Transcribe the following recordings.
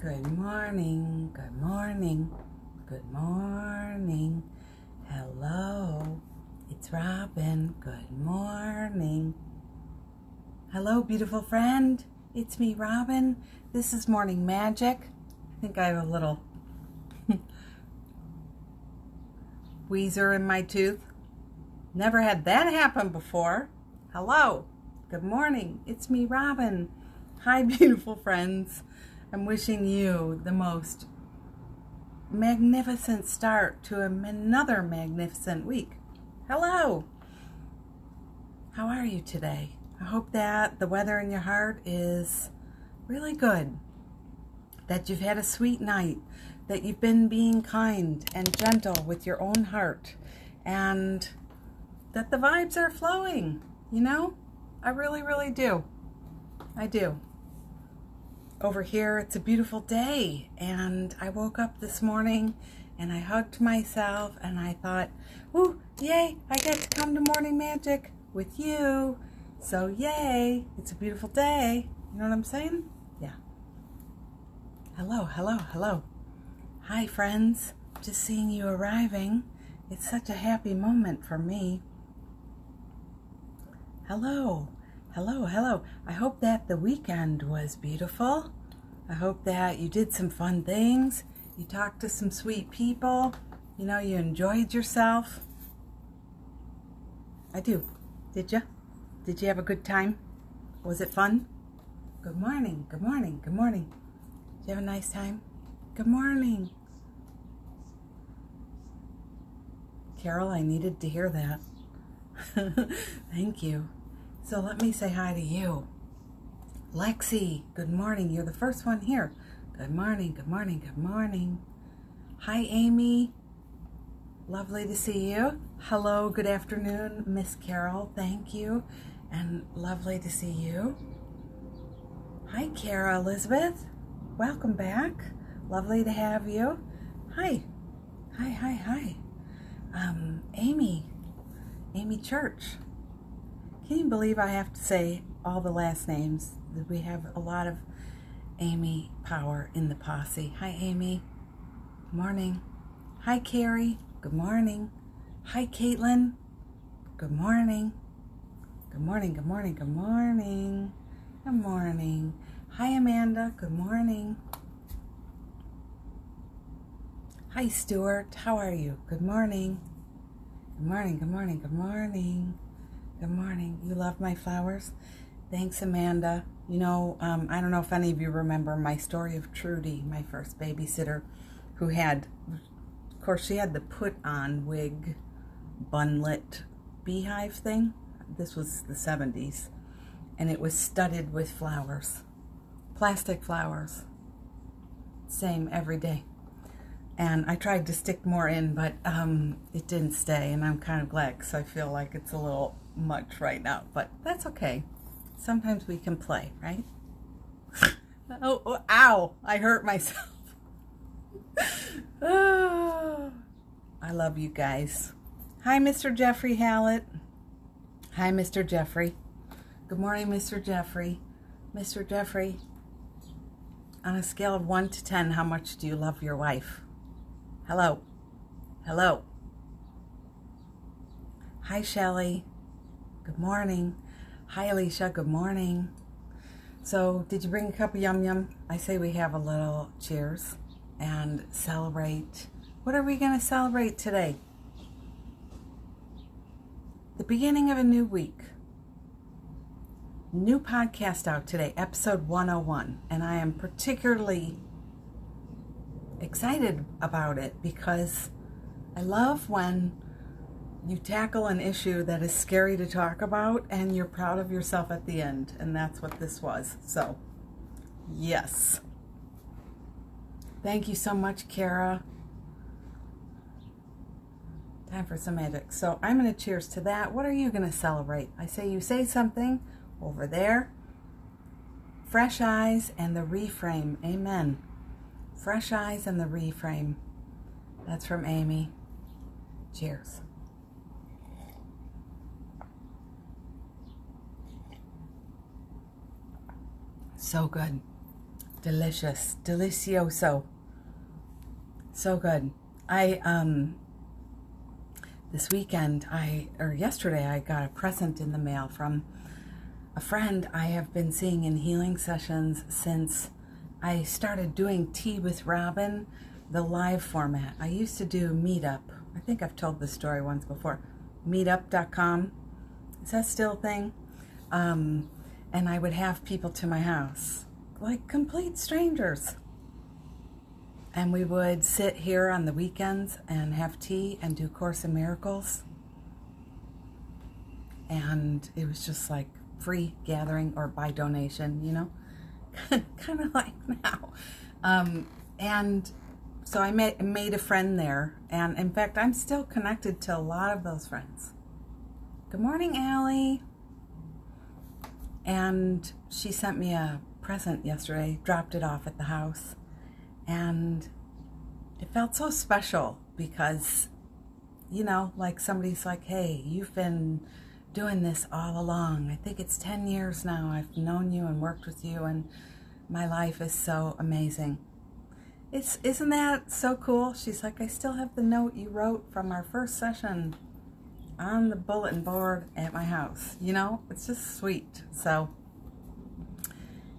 Good morning, good morning, good morning. Hello, it's Robin. Good morning. Hello, beautiful friend. It's me, Robin. This is Morning Magic. I think I have a little wheezer in my tooth. Never had that happen before. Hello, good morning. It's me, Robin. Hi, beautiful friends. I'm wishing you the most magnificent start to another magnificent week. Hello. How are you today? I hope that the weather in your heart is really good, that you've had a sweet night, that you've been being kind and gentle with your own heart, and that the vibes are flowing, you know? I really, really do. I do. Over here, it's a beautiful day, and I woke up this morning and I hugged myself and I thought, ooh, yay, I get to come to Morning Magic with you. So yay, it's a beautiful day. You know what I'm saying? Yeah. Hello, hello, hello. Hi, friends. Just seeing you arriving. It's such a happy moment for me. Hello. Hello, hello. I hope that the weekend was beautiful. I hope that you did some fun things. You talked to some sweet people. You know, you enjoyed yourself. I do. Did you? Did you have a good time? Was it fun? Good morning, good morning, good morning. Did you have a nice time? Good morning. Carol, I needed to hear that. Thank you. So let me say hi to you. Lexi, good morning. You're the first one here. Good morning, good morning, good morning. Hi, Amy. Lovely to see you. Hello, good afternoon, Miss Carol. Thank you. And lovely to see you. Hi, Kara Elizabeth. Welcome back. Lovely to have you. Hi. Hi, hi, hi. Amy Church. Can you believe I have to say all the last names? We have a lot of Amy power in the posse. Hi, Amy. Good morning. Hi, Carrie. Good morning. Hi, Caitlin. Good morning. Good morning, good morning, good morning. Good morning. Hi, Amanda. Good morning. Hi, Stuart. How are you? Good morning. Good morning, good morning, good morning. Good morning. You love my flowers? Thanks, Amanda. You know, I don't know if any of you remember my story of Trudy, my first babysitter, who had, of course, she had the put-on wig, bunlet beehive thing. This was the 70s. And it was studded with flowers, plastic flowers. Same every day. And I tried to stick more in, but it didn't stay, and I'm kind of glad because I feel like it's a little much right now, but that's okay. Sometimes we can play, right? Oh, ow! I hurt myself. Oh, I love you guys. Hi, Mr. Jeffrey Hallett. Hi, Mr. Jeffrey. Good morning, Mr. Jeffrey. Mr. Jeffrey, on a scale of 1 to 10, how much do you love your wife? Hello. Hello. Hi, Shelley. Good morning. Hi, Alicia. Good morning. So, did you bring a cup of yum yum? I say we have a little cheers and celebrate. What are we going to celebrate today? The beginning of a new week. New podcast out today, episode 101. And I am particularly excited about it because I love when you tackle an issue that is scary to talk about and you're proud of yourself at the end, and that's what this was. So yes, thank you so much, Kara. Time for some magic. So I'm going to cheers to that. What are you going to celebrate? I say you say something over there. Fresh eyes and the reframe. Amen. Fresh eyes and the reframe. That's from Amy. Cheers. So good. Delicious. Delicioso. So good. This weekend, yesterday, I got a present in the mail from a friend I have been seeing in healing sessions since I started doing Tea with Robin, the live format. I used to do Meetup. I think I've told this story once before. Meetup.com. Is that still a thing? And I would have people to my house, like complete strangers. And we would sit here on the weekends and have tea and do Course in Miracles. And it was just like free gathering or by donation, you know, kind of like now. And so I made a friend there. And in fact, I'm still connected to a lot of those friends. Good morning, Allie. And she sent me a present yesterday, dropped it off at the house. And it felt so special because, you know, like somebody's like, hey, you've been doing this all along. I think it's 10 years now. I've known you and worked with you, and my life is so amazing. Isn't that so cool? She's like, I still have the note you wrote from our first session on the bulletin board at my house. You know, it's just sweet. So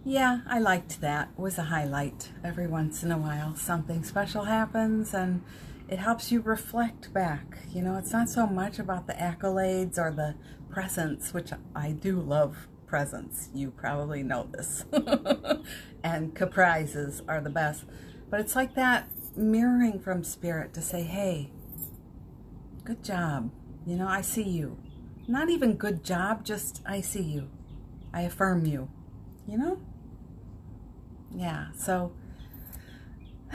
yeah, I liked that. It was a highlight. Every once in a while, something special happens and it helps you reflect back. You know, it's not so much about the accolades or the presents, which I do love presents. You probably know this. And caprices are the best. But it's like that mirroring from spirit to say, hey, good job. You know, I see you. Not even good job, just I see you. I affirm you. You know? Yeah, so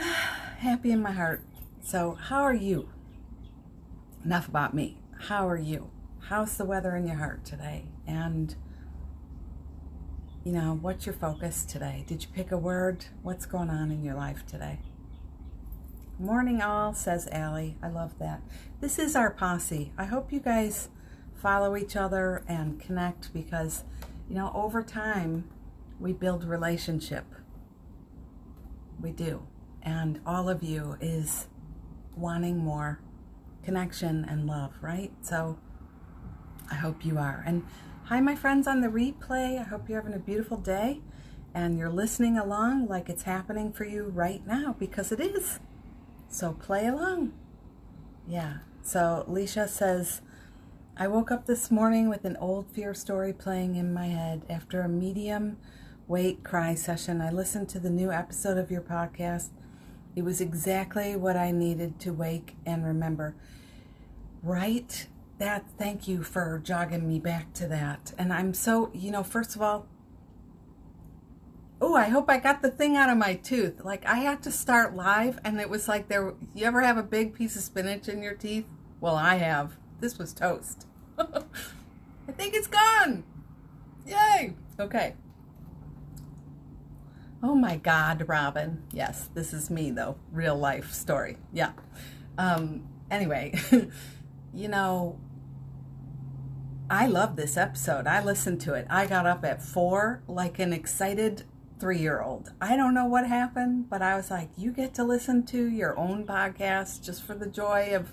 happy in my heart. So how are you? Enough about me. How are you? How's the weather in your heart today? And, you know, what's your focus today? Did you pick a word? What's going on in your life today? Morning all, says Allie. I love that. This is our posse. I hope you guys follow each other and connect because, you know, over time, we build relationship. We do. And all of you is wanting more connection and love, right? So I hope you are. And hi, my friends on the replay. I hope you're having a beautiful day and you're listening along like it's happening for you right now because it is. So play along. Yeah. So Leisha says, I woke up this morning with an old fear story playing in my head after a medium weight cry session. I listened to the new episode of your podcast. It was exactly what I needed to wake and remember. Right? Thank you for jogging me back to that. And I'm so, you know, first of all, oh, I hope I got the thing out of my tooth. Like I had to start live and it was like you ever have a big piece of spinach in your teeth? Well, I have. This was toast. I think it's gone. Yay. Okay. Oh my God, Robin. Yes, this is me though. Real life story. Yeah. Anyway, you know, I love this episode. I listened to it. I got up at 4 like an excited 3-year-old. I don't know what happened, but I was like, you get to listen to your own podcast just for the joy of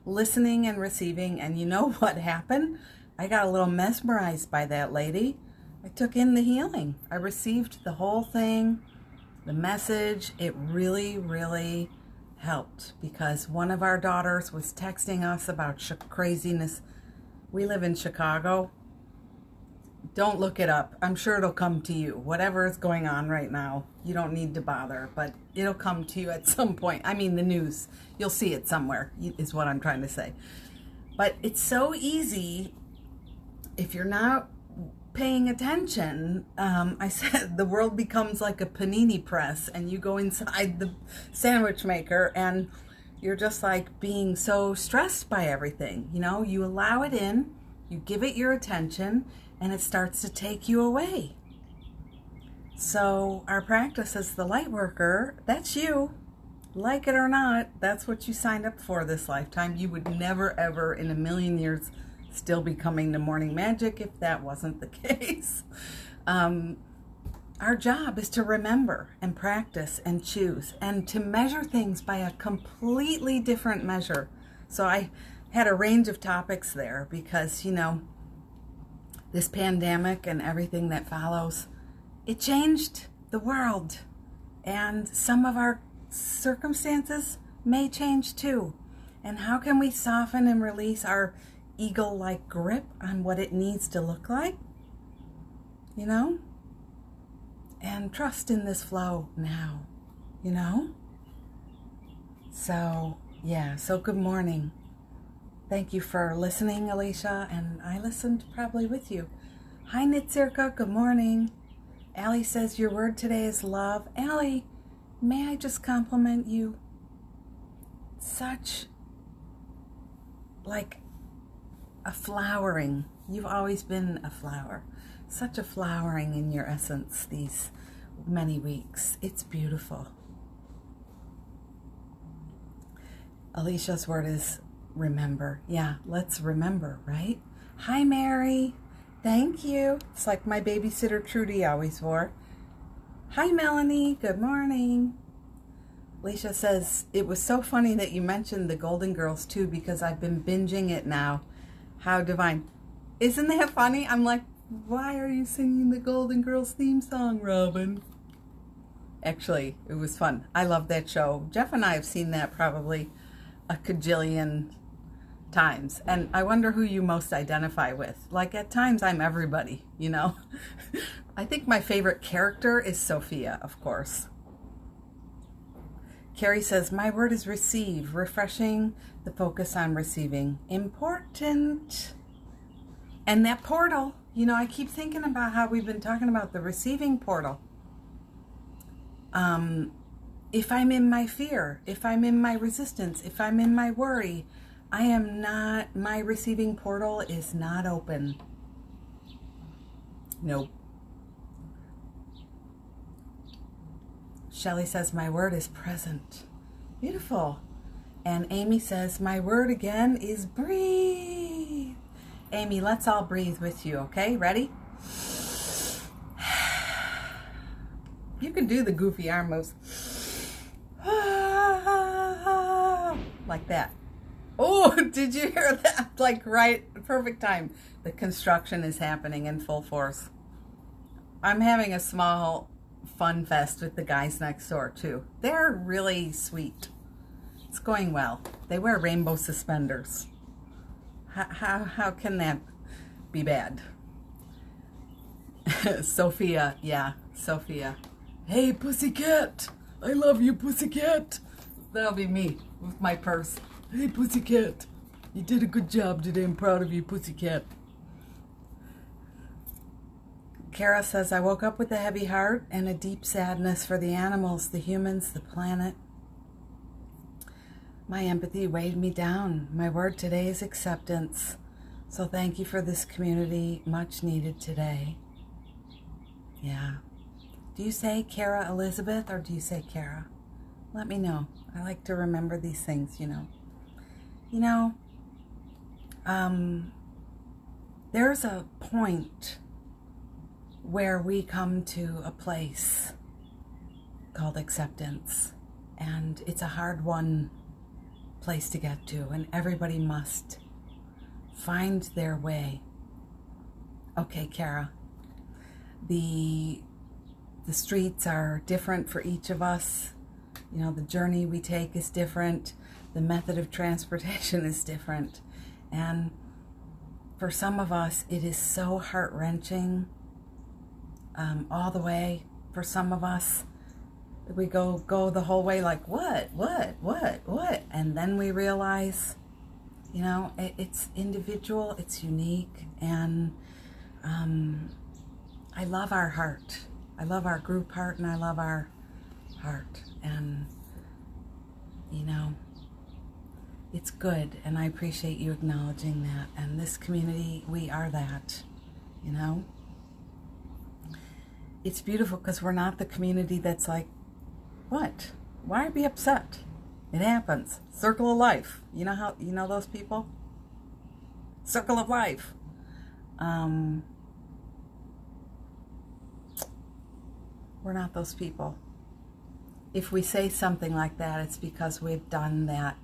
listening and receiving. And you know what happened? I got a little mesmerized by that lady. I took in the healing. I received the whole thing, the message. It really, really helped because one of our daughters was texting us about craziness. We live in Chicago. Don't look it up. I'm sure it'll come to you. Whatever is going on right now, you don't need to bother, but it'll come to you at some point. I mean, the news, you'll see it somewhere, is what I'm trying to say. But it's so easy if you're not paying attention. I said the world becomes like a panini press and you go inside the sandwich maker and you're just like being so stressed by everything. You know, you allow it in, you give it your attention, and it starts to take you away. So our practice as the light worker, that's you. Like it or not, that's what you signed up for this lifetime. You would never, ever in a million years still be coming to morning magic if that wasn't the case. our job is to remember and practice and choose and to measure things by a completely different measure. So I had a range of topics there because, this pandemic and everything that follows, it changed the world. And some of our circumstances may change too. And how can we soften and release our eagle-like grip on what it needs to look like? And trust in this flow now, So, so good morning. Thank you for listening, Alicia, and I listened probably with you. Hi, Nitzirka, good morning. Allie says your word today is love. Allie, may I just compliment you? Such like a flowering. You've always been a flower. Such a flowering in your essence these many weeks. It's beautiful. Alicia's word is remember. Yeah, let's remember, right? Hi, Mary. Thank you. It's like my babysitter Trudy always wore. Hi, Melanie. Good morning. Alicia says, it was so funny that you mentioned the Golden Girls too, because I've been binging it now. How divine. Isn't that funny? I'm like, why are you singing the Golden Girls theme song, Robin? Actually, it was fun. I love that show. Jeff and I have seen that probably a cajillion times. And I wonder who you most identify with. Like at times I'm everybody, I think my favorite character is Sophia, of course. Carrie says, my word is receive. Refreshing, the focus on receiving. Important. And that portal, I keep thinking about how we've been talking about the receiving portal. If I'm in my fear, if I'm in my resistance, if I'm in my worry, my receiving portal is not open. Nope. Shelley says, my word is present. Beautiful. And Amy says, my word again is breathe. Amy, let's all breathe with you, okay? Ready? You can do the goofy arm moves. Like that. Oh, did you hear that? Like right, perfect time. The construction is happening in full force. I'm having a small fun fest with the guys next door too. They're really sweet. It's going well. They wear rainbow suspenders. How can that be bad? Sophia, yeah, Sophia. Hey, pussycat. I love you, pussycat. That'll be me with my purse. Hey, pussycat. You did a good job today. I'm proud of you, pussycat. Kara says, I woke up with a heavy heart and a deep sadness for the animals, the humans, the planet. My empathy weighed me down. My word today is acceptance. So thank you for this community, much needed today. Yeah. Do you say Kara Elizabeth or do you say Kara? Let me know. I like to remember these things, there's a point where we come to a place called acceptance. And it's a hard one place to get to, and everybody must find their way. Okay, Kara. The streets are different for each of us. The journey we take is different. The method of transportation is different. And for some of us, it is so heart-wrenching all the way. For some of us, we go the whole way like, what? And then we realize, it's individual, it's unique, and I love our heart. I love our group heart, and I love our heart. And, it's good, and I appreciate you acknowledging that. And this community, we are that, It's beautiful because we're not the community that's like, what? Why be upset? It happens. Circle of life. You know those people? Circle of life. We're not those people. If we say something like that, it's because we've done that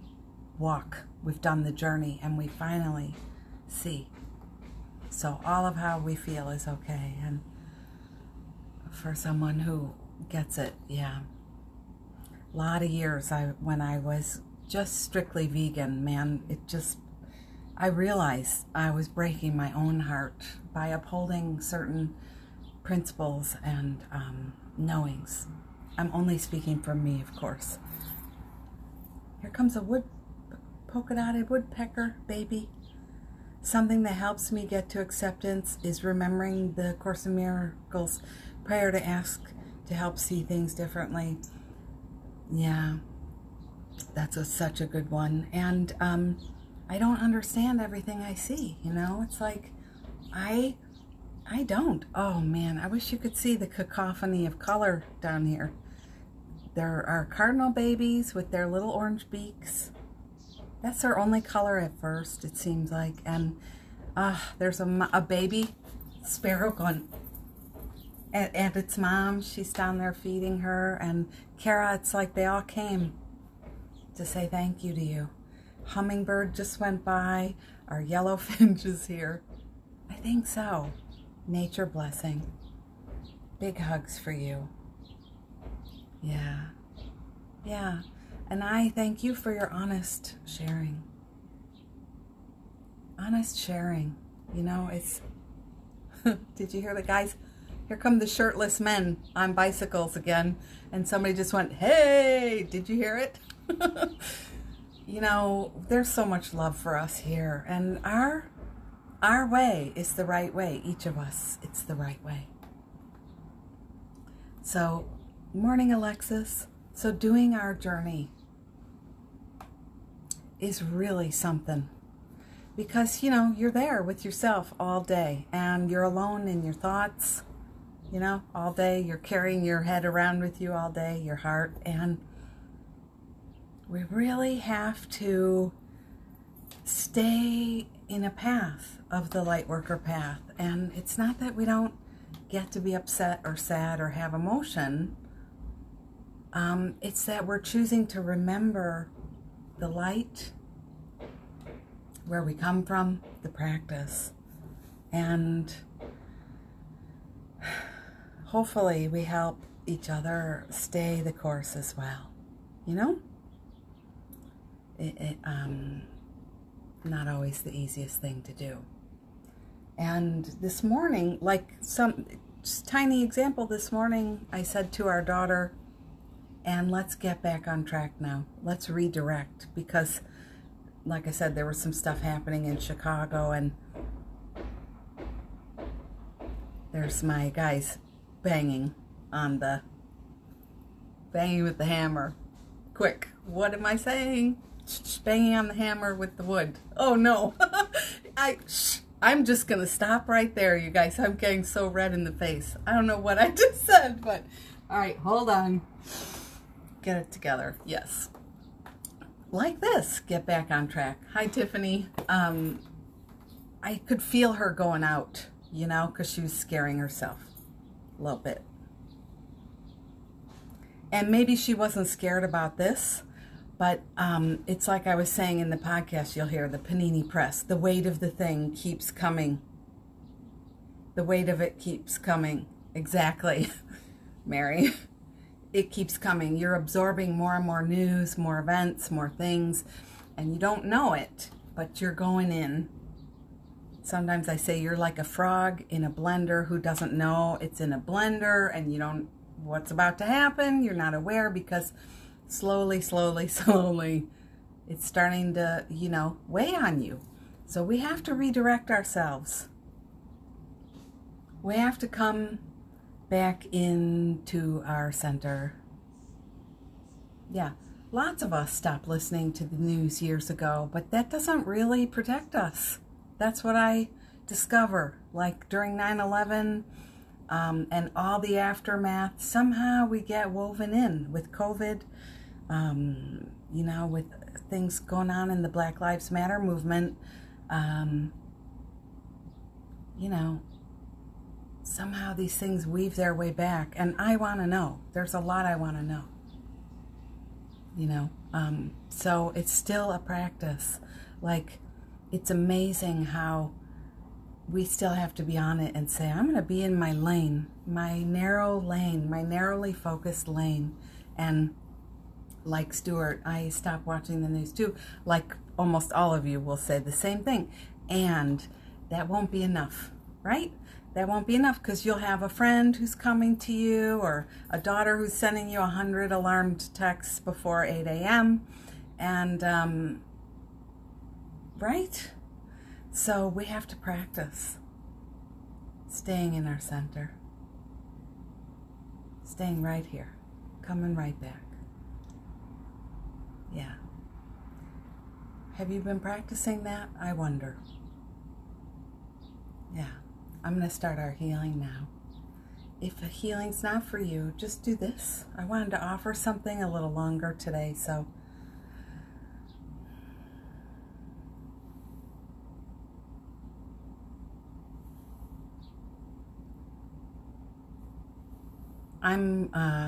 walk. We've done the journey, and we finally see. So all of how we feel is okay. And for someone who gets it, yeah. A lot of years when I was just strictly vegan, man, I realized I was breaking my own heart by upholding certain principles and knowings. I'm only speaking for me, of course. Here comes a polka dotted woodpecker baby. Something that helps me get to acceptance is remembering the Course in Miracles prayer to ask to help see things differently. Yeah, that's such a good one. And I don't understand everything I see, you know? It's like, I don't. Oh man, I wish you could see the cacophony of color down here. There are cardinal babies with their little orange beaks. That's their only color at first, it seems like. And there's a baby sparrow going at its mom. She's down there feeding her. And Kara, it's like they all came to say thank you to you. Hummingbird just went by. Our yellowfinch is here. I think so. Nature blessing. Big hugs for you. Yeah. Yeah. And I thank you for your honest sharing. Honest sharing. You know, it's... Did you hear the guys? Here come the shirtless men on bicycles again. And somebody just went, hey! Did you hear it? You know, there's so much love for us here. And our way is the right way. Each of us, it's the right way. So, morning, Alexis. So doing our journey is really something. Because, you know, you're there with yourself all day. And you're alone in your thoughts, you know, all day. You're carrying your head around with you all day, your heart. And we really have to stay in a path of the lightworker path. And it's not that we don't get to be upset or sad or have emotion. It's that we're choosing to remember the light, where we come from, the practice. And hopefully we help each other stay the course as well. You know? Not always the easiest thing to do. And this morning, like just tiny example, this morning I said to our daughter, and let's get back on track now. Let's redirect, because like I said, there was some stuff happening in Chicago, and there's my guys banging with the hammer. Quick, what am I saying? Banging on the hammer with the wood. Oh no. I'm just gonna stop right there, you guys. I'm getting so red in the face. I don't know what I just said, but all right, hold on. Get it together. Yes. Like this. Get back on track. Hi, Tiffany. I could feel her going out, you know, because she was scaring herself a little bit. And maybe she wasn't scared about this, but it's like I was saying in the podcast, you'll hear the panini press. The weight of the thing keeps coming. The weight of it keeps coming. Exactly, Mary. It keeps coming. You're absorbing more and more news, more events, more things, and you don't know it, but you're going in. Sometimes I say you're like a frog in a blender who doesn't know it's in a blender, and you don't, what's about to happen, you're not aware, because slowly, it's starting to, you know, weigh on you. So we have to redirect ourselves. We have to come back into our center. Yeah, lots of us stopped listening to the news years ago, but that doesn't really protect us. That's what I discover. Like during 9/11 and all the aftermath, somehow we get woven in with COVID, you know, with things going on in the Black Lives Matter movement. You know, somehow these things weave their way back. And I want to know. There's a lot I want to know. You know, so it's still a practice. Like, it's amazing how we still have to be on it and say, I'm going to be in my lane, my narrow lane, my narrowly focused lane. And like Stuart, I stopped watching the news too. Like almost all of you will say the same thing. And that won't be enough, right? That won't be enough, because you'll have a friend who's coming to you, or a daughter who's sending you 100 alarmed texts before 8 a.m. And, right? So we have to practice staying in our center, staying right here, coming right back. Yeah. Have you been practicing that? I wonder. Yeah. I'm going to start our healing now. If a healing's not for you, just do this. I wanted to offer something a little longer today, so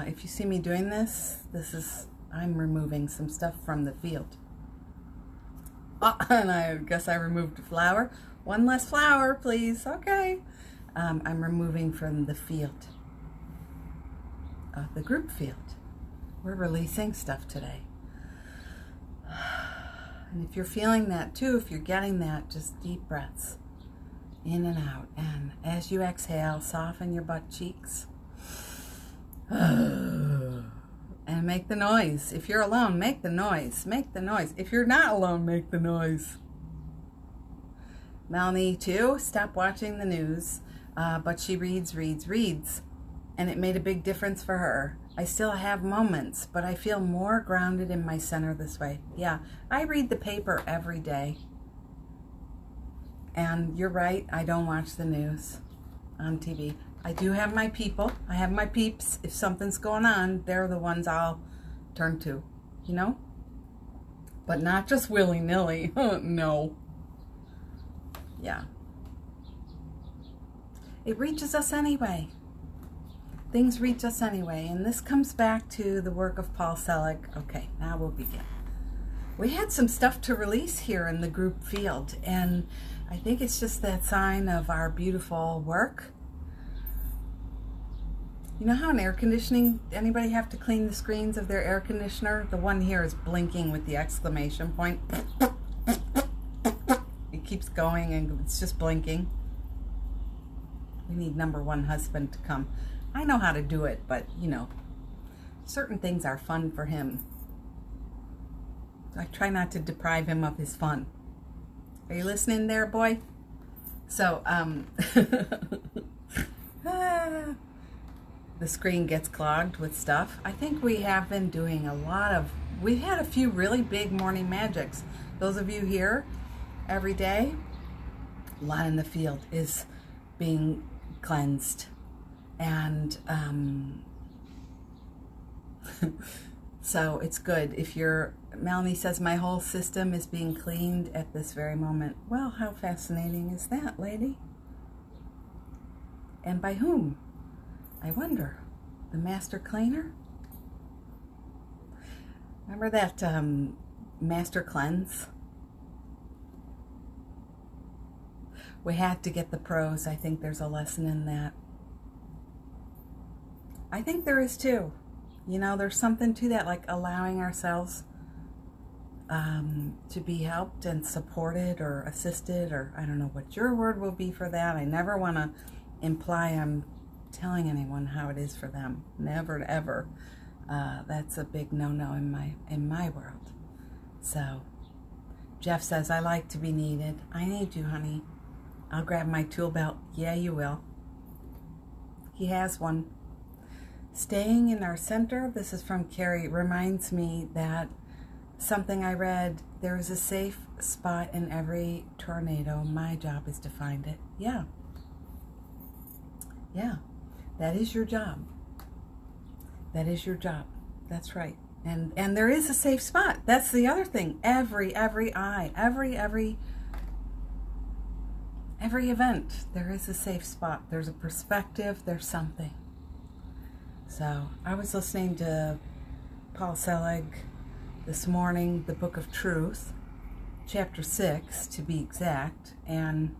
if you see me doing this, I'm removing some stuff from the field. Oh, and I guess I removed a flower. One less flower, please. Okay. I'm removing from the field, the group field. We're releasing stuff today. And if you're feeling that too, if you're getting that, just deep breaths in and out. And as you exhale, soften your butt cheeks. And make the noise. If you're alone, make the noise. Make the noise. If you're not alone, make the noise. Melanie, too, stopped watching the news, but she reads. And it made a big difference for her. I still have moments, but I feel more grounded in my center this way. Yeah, I read the paper every day. And you're right, I don't watch the news on TV. I do have my people. I have my peeps. If something's going on, they're the ones I'll turn to, you know? But not just willy-nilly. No. Yeah. It reaches us anyway. Things reach us anyway. And this comes back to the work of Paul Selig. Okay, now we'll begin. We had some stuff to release here in the group field. And I think it's just that sign of our beautiful work. You know how in air conditioning, anybody have to clean the screens of their air conditioner? The one here is blinking with the exclamation point. It keeps going and it's just blinking. We need number one husband to come. I know how to do it, but you know, certain things are fun for him. I try not to deprive him of his fun. Are you listening there, boy? So, the screen gets clogged with stuff. I think we have been doing we've had a few really big morning magics. Those of you here every day, a lot in the field is being cleansed. And so it's good. If Melanie says my whole system is being cleaned at this very moment. Well, how fascinating is that, lady? And by whom? I wonder. The master cleaner? Remember that master cleanse? We had to get the pros. I think there's a lesson in that. I think there is too. You know, there's something to that, like allowing ourselves to be helped and supported or assisted, or I don't know what your word will be for that. I never want to imply I'm telling anyone how it is for them. Never ever. That's a big no-no in my world. So Jeff says, I like to be needed. I need you, honey. I'll grab my tool belt. Yeah, you will. He has one. Staying in our center, this is from Carrie, reminds me that something I read, there is a safe spot in every tornado. My job is to find it. Yeah. Yeah. That is your job. That is your job. That's right. And there is a safe spot. That's the other thing. Every every event, there is a safe spot. There's a perspective, there's something. So I was listening to Paul Selig this morning, the Book of Truth, chapter 6 to be exact, and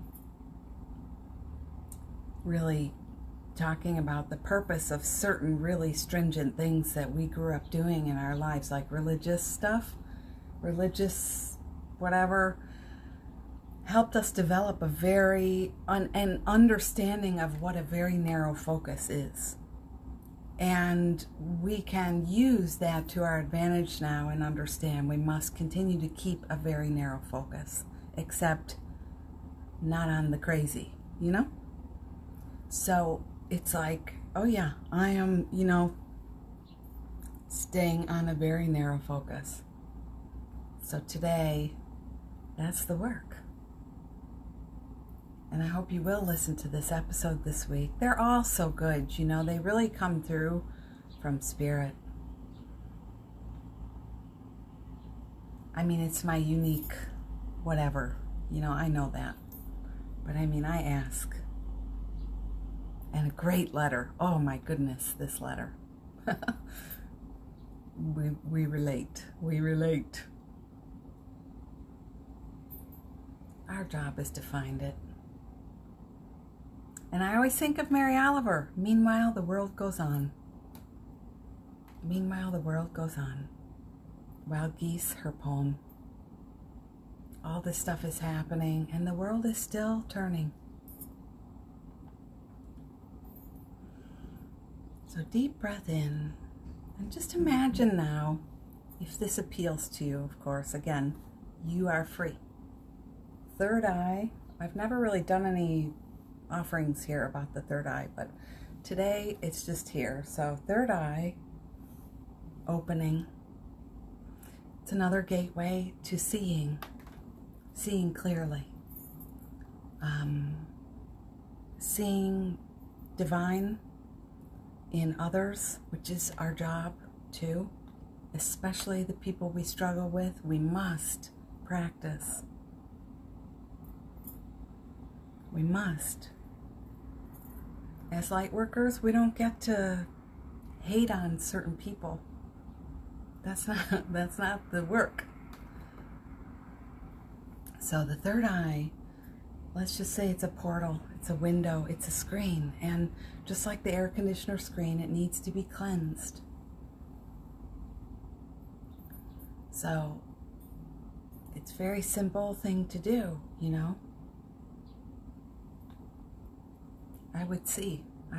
really talking about the purpose of certain really stringent things that we grew up doing in our lives, like religious stuff, religious whatever, helped us develop a very an understanding of what a very narrow focus is. And we can use that to our advantage now and understand we must continue to keep a very narrow focus, except not on the crazy, you know? So it's like, oh yeah, I am, staying on a very narrow focus. So today, that's the work. And I hope you will listen to this episode this week. They're all so good, they really come through from spirit. I mean, it's my unique whatever, I know that. But I mean, I ask. And a great letter. Oh my goodness, this letter. We relate. We relate. Our job is to find it. And I always think of Mary Oliver. Meanwhile, the world goes on. Meanwhile, the world goes on. Wild Geese, her poem. All this stuff is happening, and the world is still turning. So deep breath in, and just imagine now, if this appeals to you, of course, again, you are free. Third eye, I've never really done any offerings here about the third eye, but today it's just here. So third eye, opening. It's another gateway to seeing clearly. Seeing divine in others, which is our job too, especially the people we struggle with. We must practice. We must. As light workers, we don't get to hate on certain people. That's not the work. So the third eye, let's just say it's a portal, it's a window, it's a screen, and just like the air conditioner screen, it needs to be cleansed. So it's a very simple thing to do, I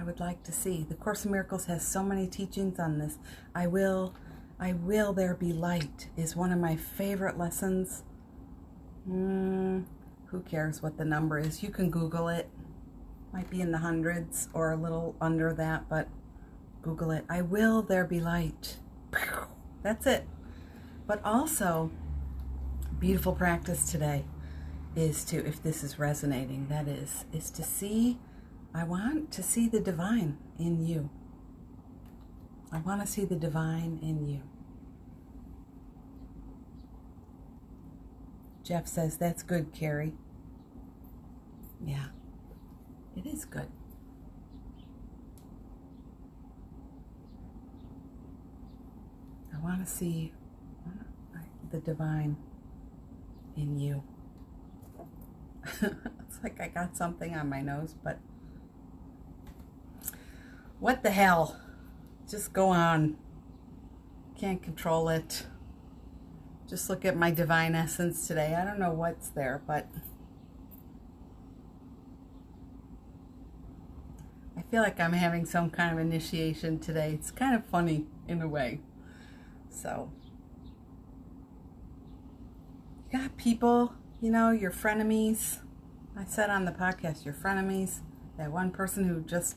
would like to see. The Course in Miracles has so many teachings on this. I will there be light is one of my favorite lessons. Who cares what the number is? You can Google it. Might be in the hundreds or a little under that, but Google it. I will there be light. That's it. But also, beautiful practice today is to, if this is resonating, that is to see. I want to see the divine in you. I want to see the divine in you. Jeff says, that's good, Carrie. Yeah, it is good. I want to see the divine in you. It's like I got something on my nose, but what the hell? Just go on. Can't control it. Just look at my divine essence today. I don't know what's there, but I feel like I'm having some kind of initiation today. It's kind of funny in a way. So, you got people, your frenemies. I said on the podcast, your frenemies. That one person who just,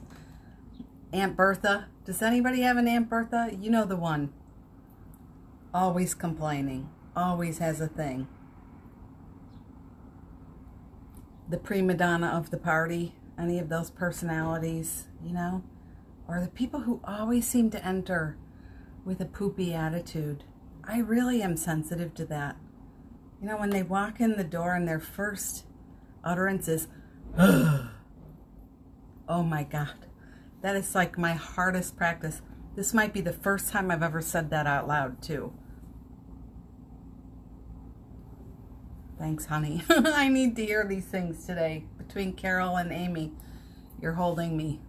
Aunt Bertha. Does anybody have an Aunt Bertha? You know the one. Always complaining. Always has a thing. The prima donna of the party. Any of those personalities, Or the people who always seem to enter with a poopy attitude. I really am sensitive to that. When they walk in the door and their first utterance is, Oh my God. That is like my hardest practice. This might be the first time I've ever said that out loud, too. Thanks, honey. I need to hear these things today. Between Carol and Amy, you're holding me.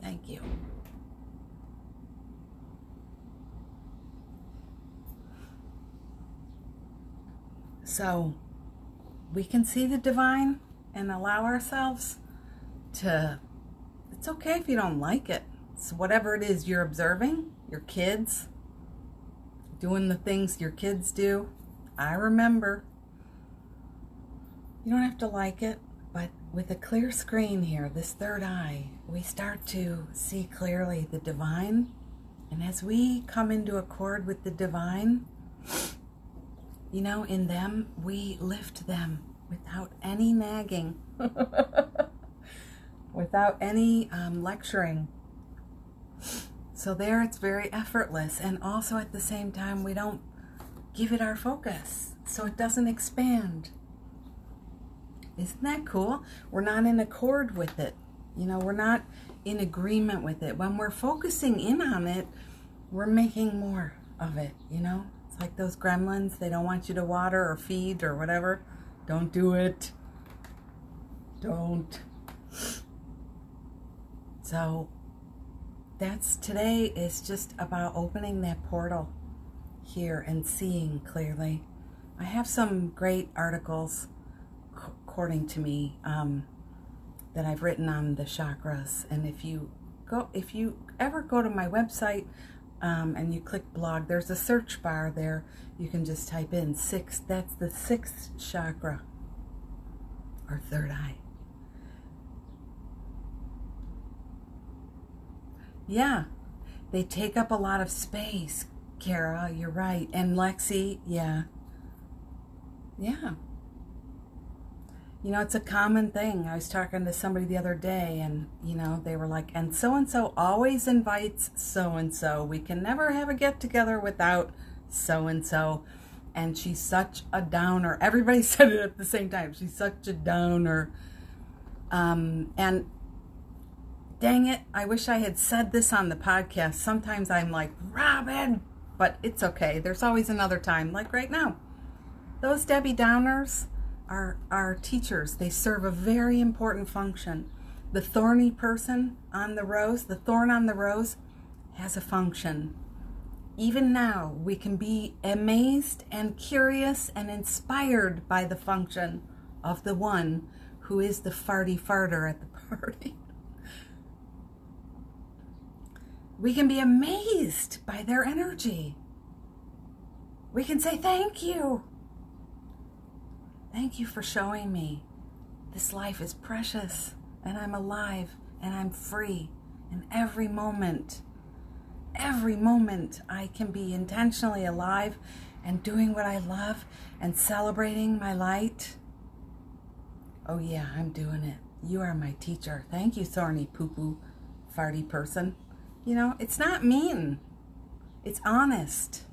Thank you. So, we can see the divine and allow ourselves to, it's okay if you don't like it. So whatever it is you're observing, your kids, doing the things your kids do. I remember. You don't have to like it, but with a clear screen here, this third eye, we start to see clearly the divine. And as we come into accord with the divine, you know, in them, we lift them without any nagging, without any lecturing. So there it's very effortless. And also at the same time, we don't give it our focus, so it doesn't expand. Isn't that cool? We're not in accord with it. You know, we're not in agreement with it. When we're focusing in on it, we're making more of it, you know? It's like those gremlins. They don't want you to water or feed or whatever. Don't do it. Don't. So today is just about opening that portal here and seeing clearly. I have some great articles, according to me, that I've written on the chakras. And if you ever go to my website and you click blog, there's a search bar there. You can just type in 6. That's the 6th chakra, or third eye. Yeah, they take up a lot of space, Kara, you're right. And Lexi, yeah. You know, it's a common thing. I was talking to somebody the other day, and, you know, they were like, and so-and-so always invites so-and-so. We can never have a get-together without so-and-so. And she's such a downer. Everybody said it at the same time. She's such a downer. And dang it, I wish I had said this on the podcast. Sometimes I'm like, Robin, but it's okay. There's always another time, like right now. Those Debbie Downers are teachers. They serve a very important function. The thorny person on the rose, the thorn on the rose, has a function. Even now, we can be amazed and curious and inspired by the function of the one who is the farty farter at the party. We can be amazed by their energy. We can say, thank you. Thank you for showing me this life is precious, and I'm alive, and I'm free. And every moment I can be intentionally alive and doing what I love and celebrating my light. Oh yeah, I'm doing it. You are my teacher. Thank you, thorny poo-poo farty person. You know, it's not mean. It's honest.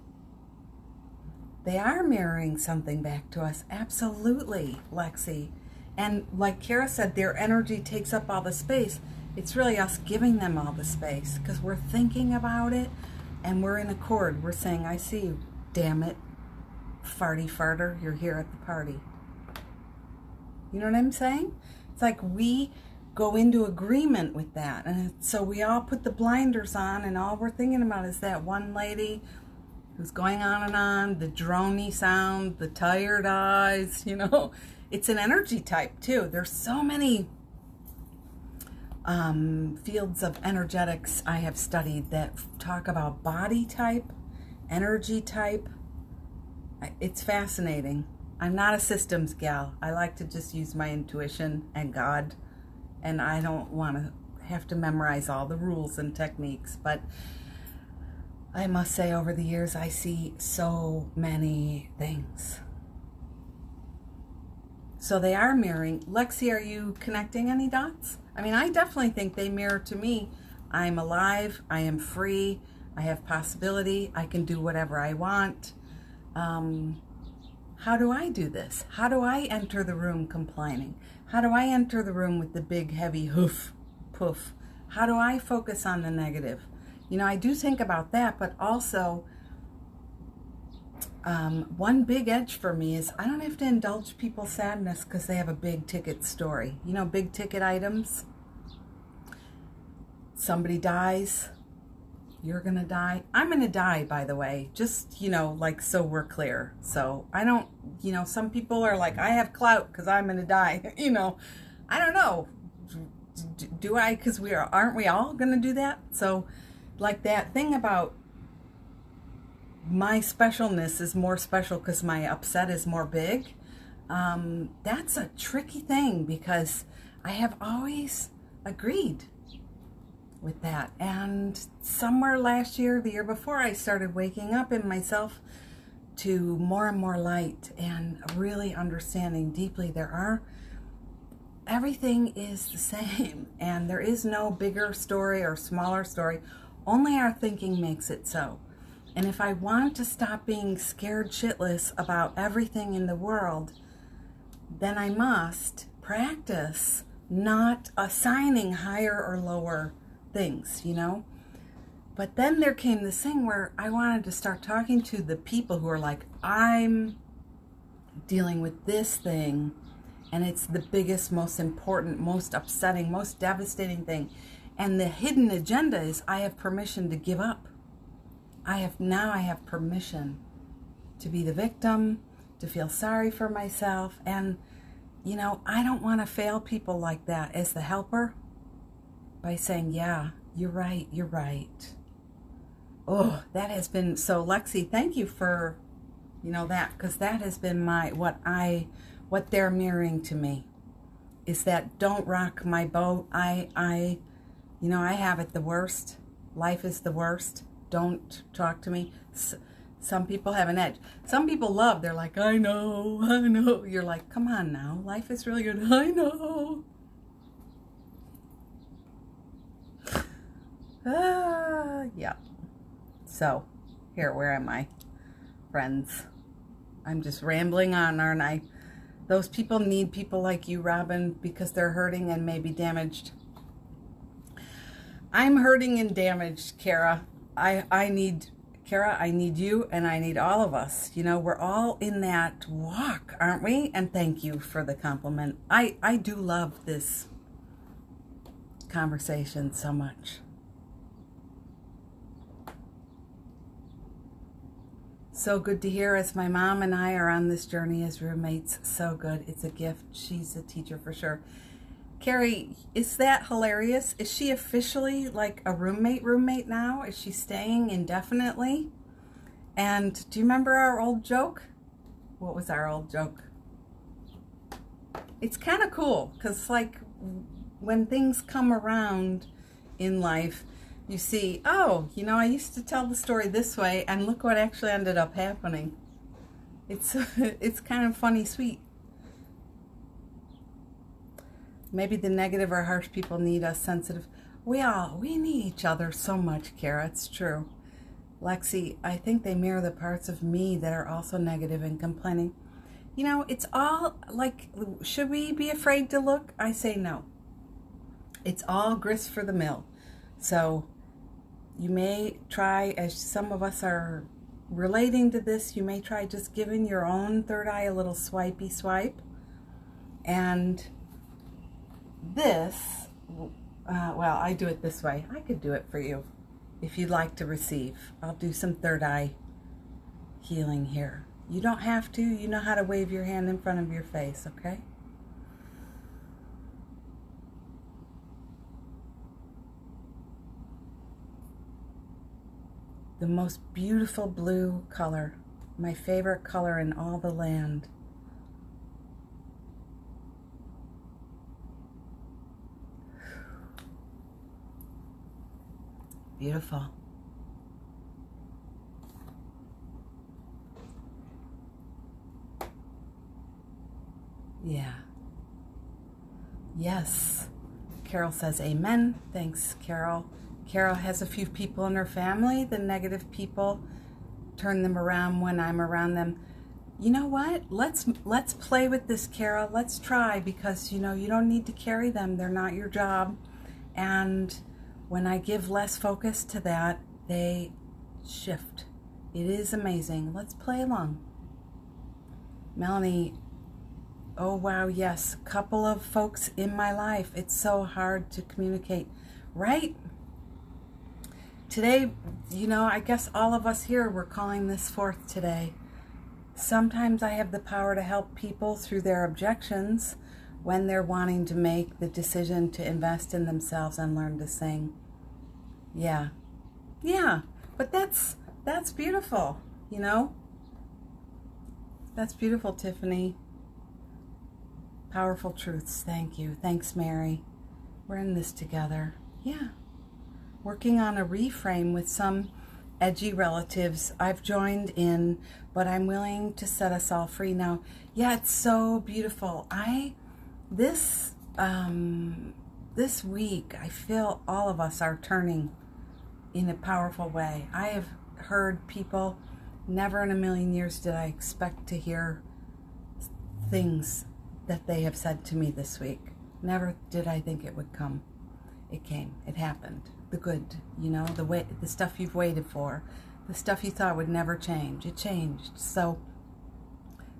They are mirroring something back to us. Absolutely, Lexi. And like Kara said, their energy takes up all the space. It's really us giving them all the space because we're thinking about it and we're in accord. We're saying, I see you, damn it. Farty farter, you're here at the party. You know what I'm saying? It's like we go into agreement with that. And so we all put the blinders on and all we're thinking about is that one lady who's going on, the droney sound, the tired eyes, you know. It's an energy type too. There's so many fields of energetics I have studied that talk about body type, energy type. It's fascinating. I'm not a systems gal. I like to just use my intuition and God, and I don't want to have to memorize all the rules and techniques, but I must say over the years I see so many things. So they are mirroring. Lexi, are you connecting any dots? I mean, I definitely think they mirror to me. I'm alive, I am free, I have possibility, I can do whatever I want. how do I do this? How do I enter the room complaining? How do I enter the room with the big heavy hoof, poof? How do I focus on the negative? You know, I do think about that, but also one big edge for me is I don't have to indulge people's sadness because they have a big ticket story. You know, big ticket items. Somebody dies. You're going to die. I'm going to die, by the way. Just, you know, like, so we're clear. So I don't, you know, some people are like, I have clout because I'm going to die. You know, I don't know. Do I? Because aren't we all going to do that? So like that thing about my specialness is more special because my upset is more big. That's a tricky thing because I have always agreed with that. And somewhere last year, the year before, I started waking up in myself to more and more light and really understanding deeply everything is the same and there is no bigger story or smaller story. Only our thinking makes it so. And if I want to stop being scared shitless about everything in the world, then I must practice not assigning higher or lower things, you know. But then there came this thing where I wanted to start talking to the people who are like, I'm dealing with this thing and it's the biggest, most important, most upsetting, most devastating thing. And the hidden agenda is I have permission to give up. I have permission to be the victim, to feel sorry for myself. And, you know, I don't want to fail people like that as the helper by saying, yeah, you're right. Oh, that has been, so Lexi, thank you for, you know, that, because that has been what they're mirroring to me is that don't rock my boat. I have it the worst. Life is the worst. Don't talk to me. Some people have an edge. Some people love. They're like, I know. You're like, come on now. Life is really good. I know. Yeah. So, here, where am I? Friends. I'm just rambling on, aren't I? Those people need people like you, Robin, because they're hurting and maybe damaged. I'm hurting and damaged, Kara. I need you, and I need all of us. You know, we're all in that walk, aren't we? And thank you for the compliment. I do love this conversation so much. So good to hear as my mom and I are on this journey as roommates. So good. It's a gift. She's a teacher for sure. Carrie, is that hilarious? Is she officially like a roommate now? Is she staying indefinitely? And do you remember our old joke? What was our old joke? It's kind of cool because like when things come around in life, you see, oh, you know, I used to tell the story this way and look what actually ended up happening. It's kind of funny, sweet. Maybe the negative or harsh people need us sensitive. We need each other so much, Kara. It's true. Lexi, I think they mirror the parts of me that are also negative and complaining. You know, it's all like, should we be afraid to look? I say no. It's all grist for the mill. So you may try, as some of us are relating to this, you may try just giving your own third eye a little swipey swipe. And this, well, I do it this way. I could do it for you if you'd like to receive. I'll do some third eye healing here. You don't have to. You know how to wave your hand in front of your face, okay? The most beautiful blue color, my favorite color in all the land. Beautiful. Yeah. Yes. Carol says amen. Thanks, Carol. Carol has a few people in her family. The negative people turn them around when I'm around them. you know what? Let's play with this, Kara. Let's try, because you don't need to carry them. They're not your job. And when I give less focus to that, they shift. It is amazing. Let's play along. Melanie, oh wow, yes, a couple of folks in my life. It's so hard to communicate, right? Today, I guess all of us here, we're calling this forth today. Sometimes I have the power to help people through their objections when they're wanting to make the decision to invest in themselves and learn to sing. Yeah, but that's beautiful, That's beautiful, Tiffany. Powerful truths. Thank you. Thanks, Mary. We're in this together. Yeah. Working on a reframe with some edgy relatives I've joined in, but I'm willing to set us all free now. Yeah, it's so beautiful. This week, I feel all of us are turning in a powerful way. I have heard people, never in a million years did I expect to hear things that they have said to me this week. Never did I think it would come. It came. It happened. The good, the stuff you've waited for, the stuff you thought would never change. It changed. So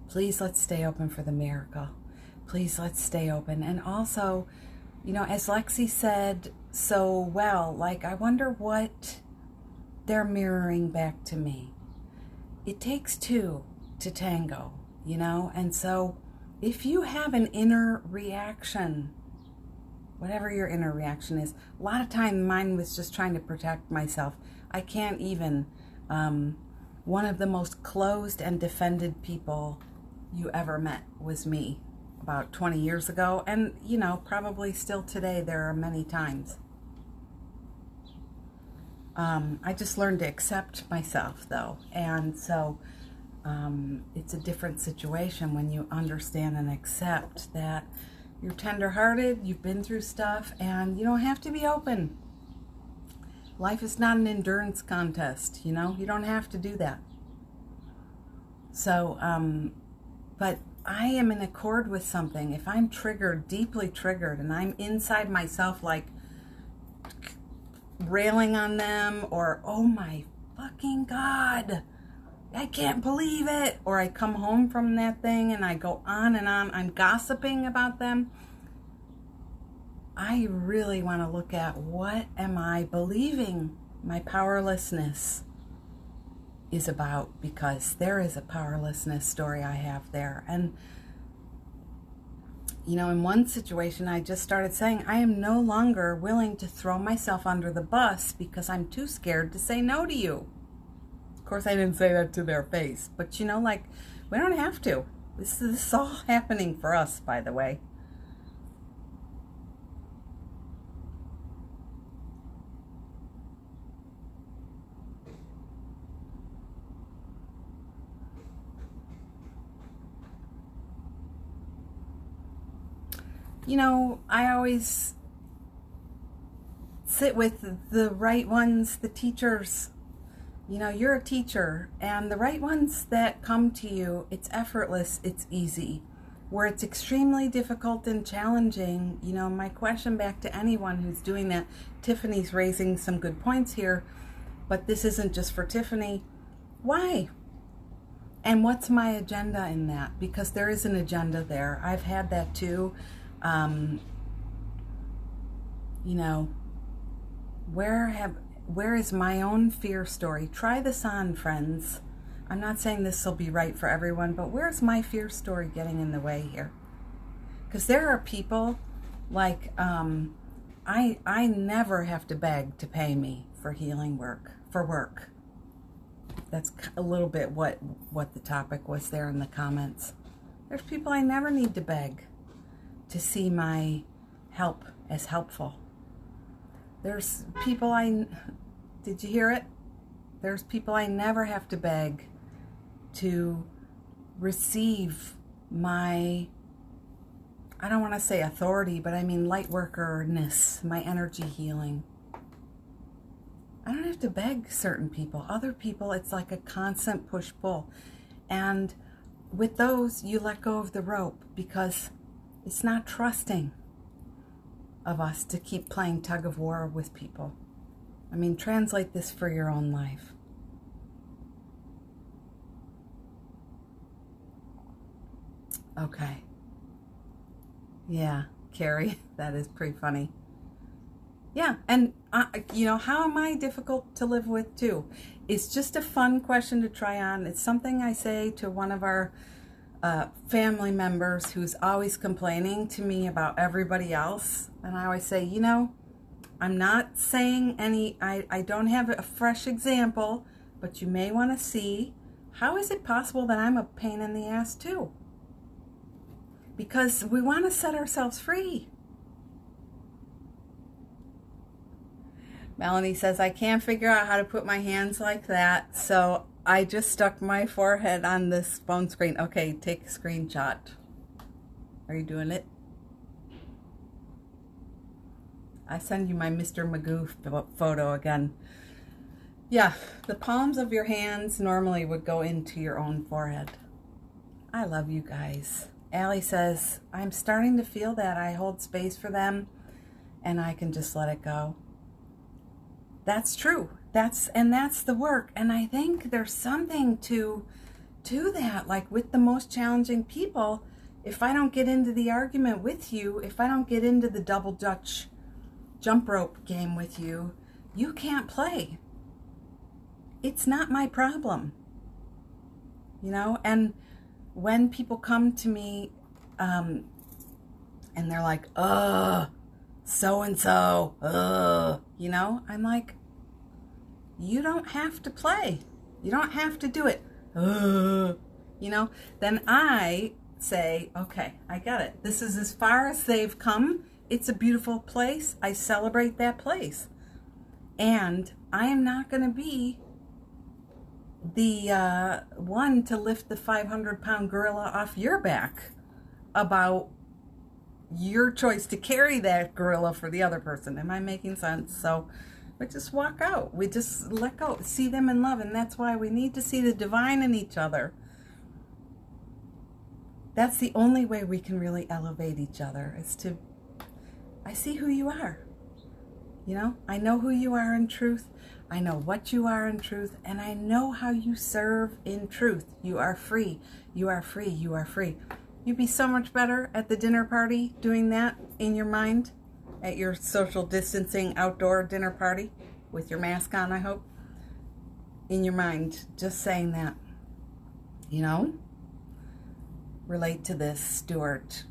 please, let's stay open for the miracle. Please, let's stay open. And also, as Lexi said so well, I wonder what they're mirroring back to me. It takes two to tango, and so if you have an inner reaction, whatever your inner reaction is, a lot of time mine was just trying to protect myself. I can't even. One of the most closed and defended people you ever met was me about 20 years ago. And, probably still today there are many times. I just learned to accept myself, though. And so it's a different situation when you understand and accept that you're tender-hearted, you've been through stuff, and you don't have to be open. Life is not an endurance contest, you don't have to do that. So, but I am in accord with something. If I'm triggered, deeply triggered, and I'm inside myself railing on them, or, oh my fucking God, I can't believe it, or I come home from that thing and I go on and on, I'm gossiping about them, I really want to look at what am I believing my powerlessness is about, because there is a powerlessness story I have there. And in one situation I just started saying I am no longer willing to throw myself under the bus because I'm too scared to say no to you. Of course, I didn't say that to their face, but we don't have to. This is all happening for us, by the way. I always sit with the right ones, the teachers. You're a teacher, and the right ones that come to you, it's effortless, it's easy. Where it's extremely difficult and challenging, my question back to anyone who's doing that, Tiffany's raising some good points here, but this isn't just for Tiffany. Why? And what's my agenda in that? Because there is an agenda there. I've had that too. Where is my own fear story? Try this on, friends. I'm not saying this will be right for everyone, but where's my fear story getting in the way here? Because there are people I never have to beg to pay me for healing work, for work. That's a little bit what the topic was there in the comments. There's people I never need to beg to see my help as helpful. There's people did you hear it? There's people I never have to beg to receive my, I don't want to say authority, but I mean lightworkerness, my energy healing. I don't have to beg certain people. Other people, it's like a constant push-pull. And with those, you let go of the rope because it's not trusting of us to keep playing tug of war with people. I mean, translate this for your own life. Okay. Yeah, Carrie, that is pretty funny. Yeah, and how am I difficult to live with too? It's just a fun question to try on. It's something I say to one of our family members who's always complaining to me about everybody else. And I always say, I'm not saying I don't have a fresh example, but you may want to see, how is it possible that I'm a pain in the ass too? Because we want to set ourselves free. Melanie says, I can't figure out how to put my hands like that, so I just stuck my forehead on this phone screen. Okay, take a screenshot. Are you doing it? I send you my Mr. Magoo photo again. Yeah, the palms of your hands normally would go into your own forehead. I love you guys. Allie says, I'm starting to feel that I hold space for them and I can just let it go. That's true. That's the work. And I think there's something to that. Like with the most challenging people, if I don't get into the argument with you, if I don't get into the double Dutch jump rope game with you, you can't play. It's not my problem. And when people come to me and they're like, so-and-so, I'm like, you don't have to play. You don't have to do it. Then I say, okay, I got it. This is as far as they've come. It's a beautiful place. I celebrate that place. And I am not going to be the one to lift the 500-pound gorilla off your back about your choice to carry that gorilla for the other person. Am I making sense? So we just walk out. We just let go. See them in love. And that's why we need to see the divine in each other. That's the only way we can really elevate each other, is to, I see who you are. I know who you are in truth. I know what you are in truth, and I know how you serve in truth. You are free. You are free. You are free. You'd be so much better at the dinner party doing that in your mind, at your social distancing outdoor dinner party with your mask on, I hope. In your mind, just saying that. Relate to this, Stuart.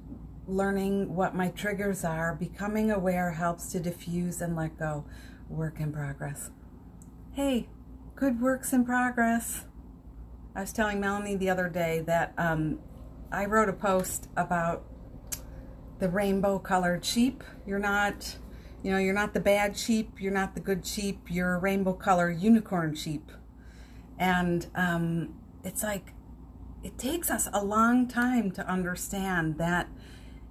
Learning what my triggers are, becoming aware helps to diffuse and let go. Work in progress. Hey, good works in progress. I was telling Melanie the other day that I wrote a post about the rainbow colored sheep. You're not the bad sheep. You're not the good sheep. You're a rainbow colored unicorn sheep. And it's like, it takes us a long time to understand that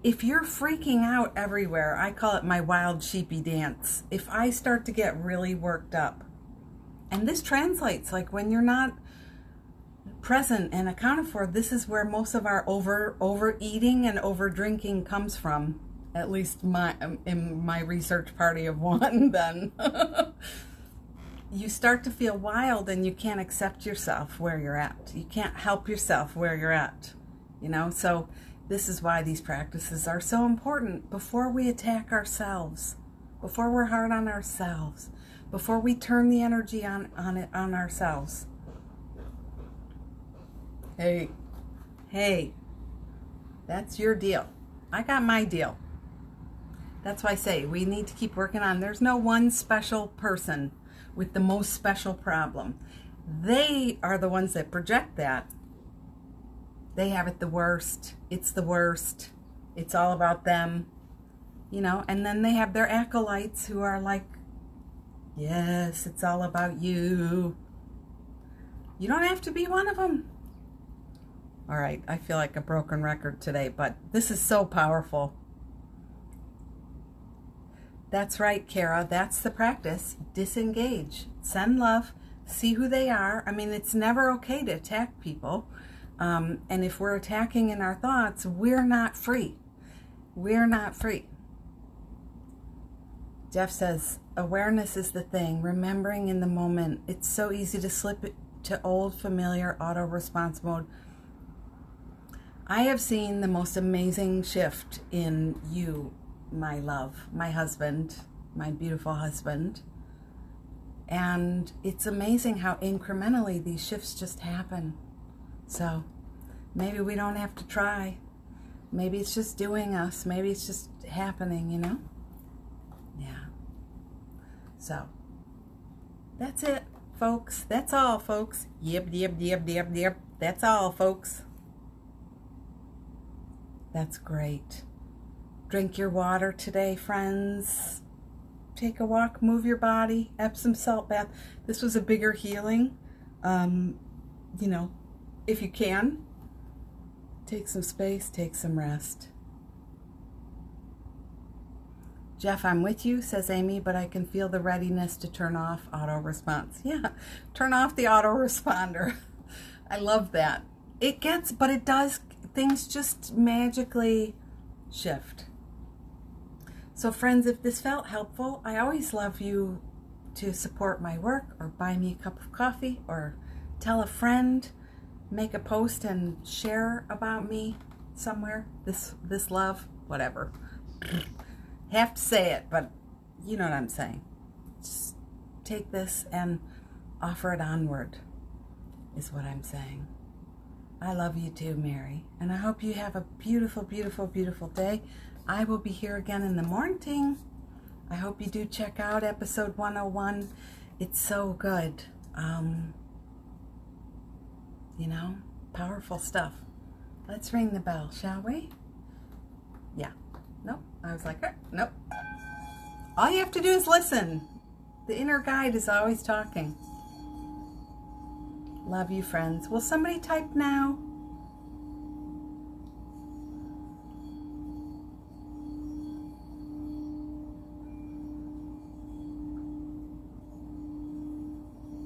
if you're freaking out everywhere, I call it my wild sheepy dance. If I start to get really worked up, and this translates, like when you're not present and accounted for, this is where most of our overeating and over drinking comes from. At least in my research party of one, then. You start to feel wild and you can't accept yourself where you're at. You can't help yourself where you're at. So this is why these practices are so important. Before we attack ourselves, before we're hard on ourselves, before we turn the energy on ourselves. Hey, that's your deal. I got my deal. That's why I say we need to keep working on. There's no one special person with the most special problem. They are the ones that project that. They have it the worst. It's the worst. It's all about them. And then they have their acolytes who are like, yes, it's all about you. You don't have to be one of them. All right, I feel like a broken record today, but this is so powerful. That's right, Kara. That's the practice. Disengage. Send love. See who they are. I mean, it's never okay to attack people. And if we're attacking in our thoughts, we're not free. We're not free. Jeff says, awareness is the thing, remembering in the moment. It's so easy to slip to old, familiar auto response mode. I have seen the most amazing shift in you, my love, my husband, my beautiful husband. And it's amazing how incrementally these shifts just happen. So maybe we don't have to try. Maybe it's just doing us. Maybe it's just happening, you know? Yeah. So that's it, folks. That's all, folks. Yep. That's all, folks. That's great. Drink your water today, friends. Take a walk, move your body, Epsom salt bath. This was a bigger healing. You know, if you can, take some space, take some rest. Jeff, I'm with you, says Amy, but I can feel the readiness to turn off auto response. Yeah, turn off the autoresponder. I love that. It does, things just magically shift. So friends, if this felt helpful, I always love you to support my work or buy me a cup of coffee or tell a friend, make a post and share about me somewhere, this love, whatever. Have to say it, but you know what I'm saying. Just take this and offer it onward, is what I'm saying. I love you too, Mary, and I hope you have a beautiful, beautiful, beautiful day. I will be here again in the morning. I hope you do check out episode 101. It's so good. You know, powerful stuff. Let's ring the bell, shall we? Yeah. Nope. I was like, nope. All you have to do is listen. The inner guide is always talking. Love you, friends. Will somebody type now?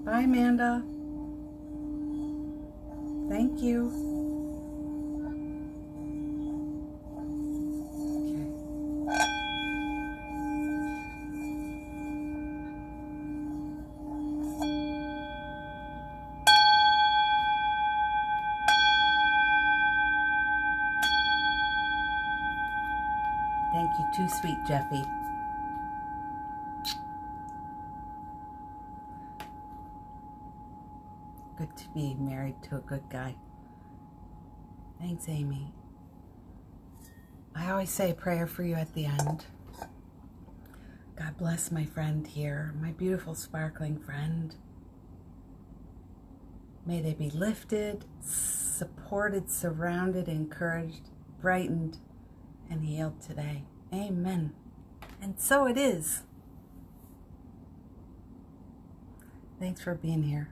Bye, Amanda. Thank you. Thank you. Too sweet, Jeffy. Good to be married to a good guy. Thanks, Amy. I always say a prayer for you at the end. God bless my friend here, my beautiful, sparkling friend. May they be lifted, supported, surrounded, encouraged, brightened, and healed today. Amen. And so it is. Thanks for being here.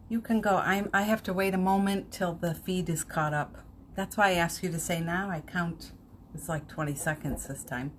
You can go. I have to wait a moment till the feed is caught up. That's why I asked you to say now. I count. It's like 20 seconds this time.